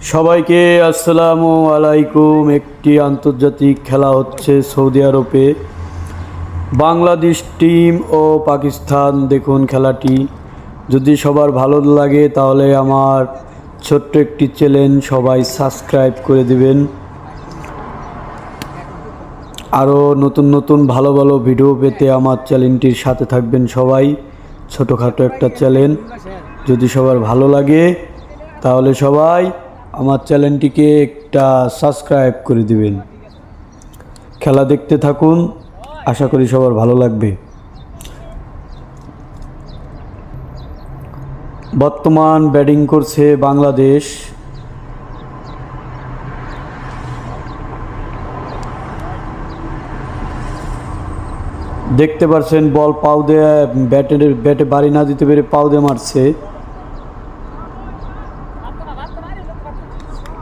সবাইকে আসসালামু আলাইকুম। একটি আন্তর্জাতিক খেলা হচ্ছে সৌদি আরবে, বাংলাদেশ টিম ও পাকিস্তান। দেখুন খেলাটি, যদি সবার ভালো লাগে তাহলে আমার ছোট্ট একটি চ্যানেল সবাই সাবস্ক্রাইব করে দিবেন। আরও নতুন নতুন ভালো ভালো ভিডিও পেতে আমার চ্যানেলটির সাথে থাকবেন সবাই। ছোটোখাটো একটা চ্যানেল, যদি সবার ভালো লাগে তাহলে সবাই আমার চ্যানেলটিকে একটা সাবস্ক্রাইব করে দিবেন। খেলা দেখতে থাকুন, আশা করি সবার ভালো লাগবে। বর্তমান ব্যাটিং করছে বাংলাদেশ। দেখতে পাচ্ছেন বল পাও দিয়ে ব্যাটে বাড়ি না দিতে পেরে পাও দিয়ে মারছে।